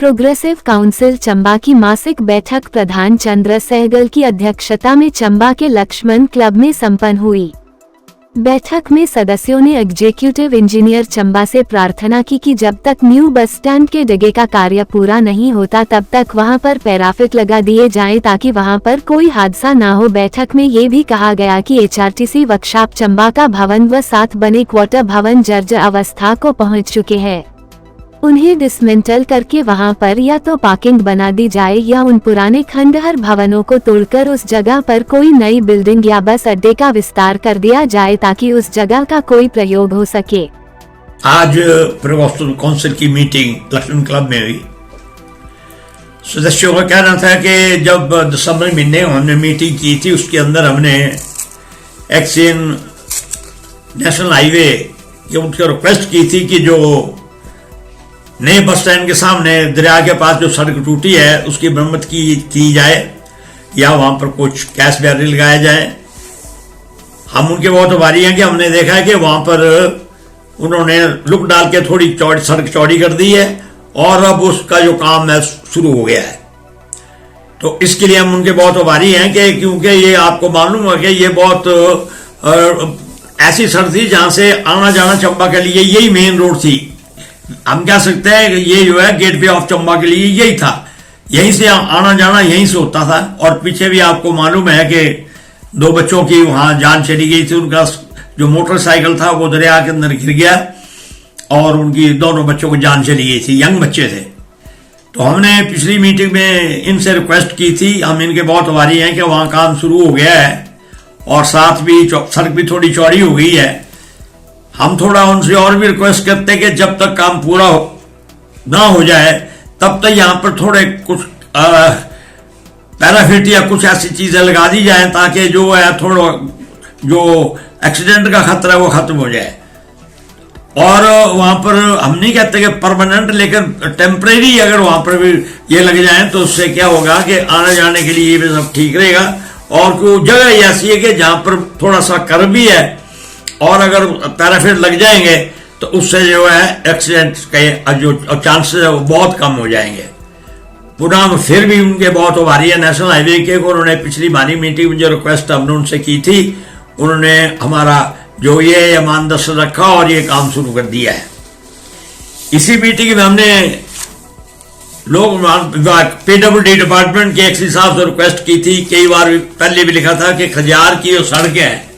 Progressive council Chamba की मासिक बैठक प्रधान चंद्र सहगल की अध्यक्षता में चंबा के लक्ष्मण क्लब में संपन्न हुई। बैठक में सदस्यों ने एग्जीक्यूटिव इंजीनियर चंबा से प्रार्थना की कि जब तक न्यू बस स्टैंड के डिगे का कार्य पूरा नहीं होता तब तक वहां पर पैराफिट लगा दिए जाएं ताकि वहां पर कोई हादसा न हो। बैठक में ये भी कहा गया कि HRTC वर्कशॉप चंबा का भवन व 7 बने क्वार्टर भवन जर्जर अवस्था को पहुंच चुके हैं। उन्हें डिसमेंटल करके वहां पर या तो पार्किंग बना दी जाए या उन पुराने खंडहर भवनों को तोड़कर उस जगह पर कोई नई बिल्डिंग या बस अड्डे का विस्तार कर दिया जाए ताकि उस जगह का कोई प्रयोग हो सके। आज प्रोग्रेसिव काउंसिल की मीटिंग लक्ष्मण क्लब में हुई। सदस्यों का कहना था कि जब दिसंबर महीने हमने मीटिंग की थी उसके अंदर हमने एक्सियन नेशनल हाईवे की उनकी रिक्वेस्ट की थी कि जो नए बस स्टैंड के सामने दरिया के पास जो सड़क टूटी है उसकी मरम्मत की जाए या वहां पर कुछ कैश बैरियर लगाया जाए। हम उनके बहुत आभारी हैं कि हमने देखा है कि वहां पर उन्होंने लुक डाल के थोड़ी सड़क चौड़ी कर दी है और अब उसका जो काम है शुरू हो गया है। तो इसके लिए हम उनके बहुत आभारी हैं कि क्योंकि ये आपको मालूम है कि ये बहुत ऐसी सड़क थी जहां से आना जाना चंबा के लिए यही मेन रोड थी। हम कह सकते हैं कि ये जो है गेटवे ऑफ चंबा के लिए यही था, यहीं से आना जाना यहीं से होता था। और पीछे भी आपको मालूम है कि 2 बच्चों की वहां जान चली गई थी। उनका जो मोटरसाइकिल था वो दरिया के अंदर गिर गया और उनकी दोनों बच्चों को जान चली गई थी, यंग बच्चे थे। तो हमने पिछली मीटिंग में इनसे रिक्वेस्ट की थी, हम इनके बहुत आभारी हैं कि वहां काम शुरू हो गया है और साथ भी सड़क भी थोड़ी चौड़ी हो गई है। हम थोड़ा उनसे और भी रिक्वेस्ट करते हैं कि जब तक काम पूरा ना हो जाए तब तक यहाँ पर थोड़े कुछ पैराफिट या कुछ ऐसी चीजें लगा दी जाए ताकि जो है थोड़ा जो एक्सीडेंट का खतरा है वो खत्म हो जाए। और वहां पर हम नहीं कहते कि परमानेंट, लेकिन टेम्परेरी अगर वहां पर भी ये लग जाए तो उससे क्या होगा कि आने जाने के लिए भी सब ठीक रहेगा। और कोई जगह ऐसी है कि जहां पर थोड़ा सा कर भी है और अगर पैराफिट लग जाएंगे तो उससे जो है एक्सीडेंट के जो चांसेस है वो बहुत कम हो जाएंगे। पुनः फिर भी उनके बहुत आभारी है नेशनल हाईवे के, उन्होंने पिछली बारी मीटिंग में जो रिक्वेस्ट हमने उनसे की थी उन्होंने हमारा जो ये मानदर्शन रखा और ये काम शुरू कर दिया है। इसी मीटिंग में हमने लोग PWD डिपार्टमेंट के एक्सी साहब से रिक्वेस्ट की थी, कई बार पहले भी लिखा था कि खजियार की जो सड़कें हैं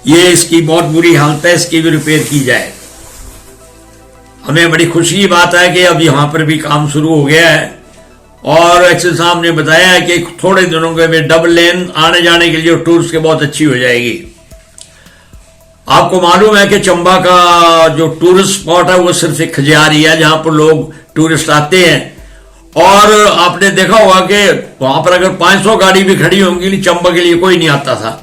ये इसकी बहुत बुरी हालत है, इसकी भी रिपेयर की जाए। हमें बड़ी खुशी की बात है कि अब यहां पर भी काम शुरू हो गया है और एक्सेल साहब ने बताया है कि थोड़े दिनों के में डबल लेन आने जाने के लिए टूरिस्ट के बहुत अच्छी हो जाएगी। आपको मालूम है कि चंबा का जो टूरिस्ट स्पॉट है वो सिर्फ एक खजियार ही है जहां पर लोग टूरिस्ट आते हैं। और आपने देखा होगा कि वहां पर अगर 500 गाड़ी भी खड़ी होंगी चंबा के लिए कोई नहीं आता था।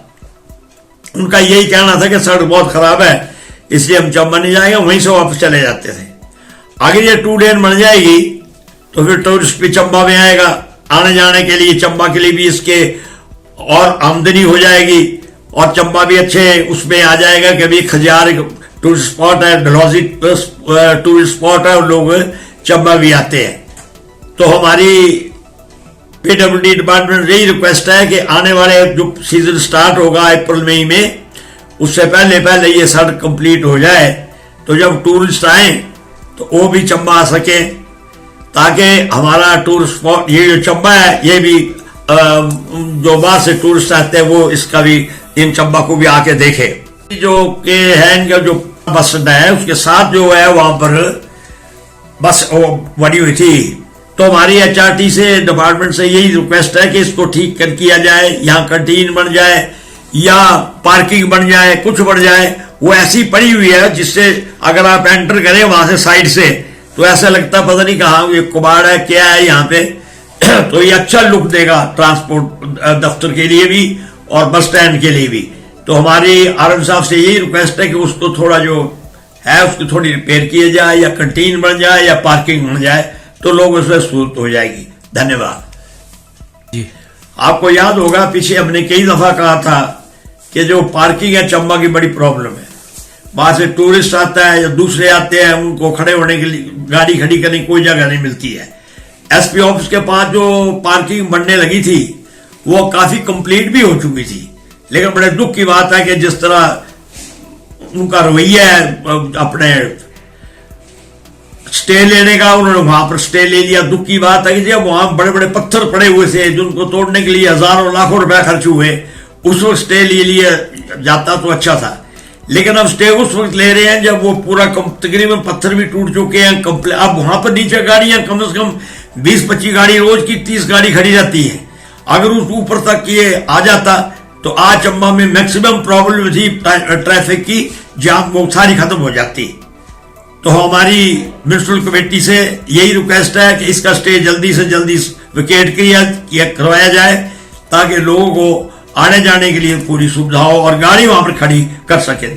उनका यही कहना था कि सड़क बहुत खराब है इसलिए हम चंबा नहीं जाएंगे, वहीं से वापस चले जाते थे। आगे ये 2 लेन बन जाएगी तो फिर टूरिस्ट भी चंबा में आएगा, आने जाने के लिए चंबा के लिए भी इसके और आमदनी हो जाएगी और चंबा भी अच्छे उसमें आ जाएगा कि अभी खजियार टूरिस्ट स्पॉट है, डलहौजी टूरिस्ट स्पॉट है और लोग चंबा भी आते हैं। तो हमारी PWD डिपार्टमेंट यही रिक्वेस्ट है कि आने वाले जो सीजन स्टार्ट होगा अप्रैल मई में उससे पहले ये सड़क कंप्लीट हो जाए तो जब टूरिस्ट आए तो वो भी चंबा आ सके ताकि हमारा टूरिस्ट स्पॉट ये जो चंबा है ये भी जो बाहर से टूरिस्ट आते हैं वो इसका भी इन चंबा को भी आके देखे। जो के है इनका जो बस अड्डा है उसके साथ जो है वहां पर बस बनी हुई थी। तो हमारी HRT से डिपार्टमेंट से यही रिक्वेस्ट है कि इसको ठीक कर किया जाए, यहाँ कैंटीन बन जाए या पार्किंग बन जाए, कुछ बन जाए। वो ऐसी पड़ी हुई है जिससे अगर आप एंटर करें वहां से साइड से तो ऐसा लगता पता नहीं कहाँ ये कुबाड़ है क्या है यहाँ पे तो ये अच्छा लुक देगा ट्रांसपोर्ट दफ्तर के लिए भी और बस स्टैंड के लिए भी। तो हमारी RM साहब से यही रिक्वेस्ट है कि उसको थोड़ा जो है उसकी थोड़ी रिपेयर किया जाए या कैंटीन बन जाए या पार्किंग बन जाए तो लोग उसमें सहूलत हो जाएगी। धन्यवाद जी। आपको याद होगा पीछे हमने कई दफा कहा था कि जो पार्किंग है चंबा की बड़ी प्रॉब्लम है। बाहर से टूरिस्ट आता है या दूसरे आते हैं उनको खड़े होने के लिए गाड़ी खड़ी करने की कोई जगह नहीं मिलती है। एसपी ऑफिस के पास जो पार्किंग बनने लगी थी वो काफी कंप्लीट भी हो चुकी थी, लेकिन बड़े दुख की बात है कि जिस तरह उनका रवैया है अपने स्टे लेने का, उन्होंने वहां पर स्टे ले लिया। दुख की बात है कि जब वहां बड़े बड़े पत्थर पड़े हुए थे जिनको तोड़ने के लिए हजारों लाखों रुपए खर्च हुए, उस वक्त स्टे ले लिया जाता तो अच्छा था। लेकिन अब स्टे उस वक्त ले रहे हैं जब वो पूरा तकरीबन पत्थर भी टूट चुके हैं। अब वहां पर नीचे गाड़ियां कम से कम 20-25 गाड़ी रोज की 30 गाड़ी खड़ी रहती है। अगर उस ऊपर तक ये आ जाता तो आज चंबा में मैक्सिमम प्रॉब्लम थी ट्रैफिक की, जाम वो सारी खत्म हो जाती। तो हमारी म्युनिसिपल कमेटी से यही रिक्वेस्ट है कि इसका स्टे जल्दी से जल्दी विकेट करवाया जाए ताकि लोगों को आने जाने के लिए पूरी सुविधा हो और गाड़ी वहां पर खड़ी कर सके।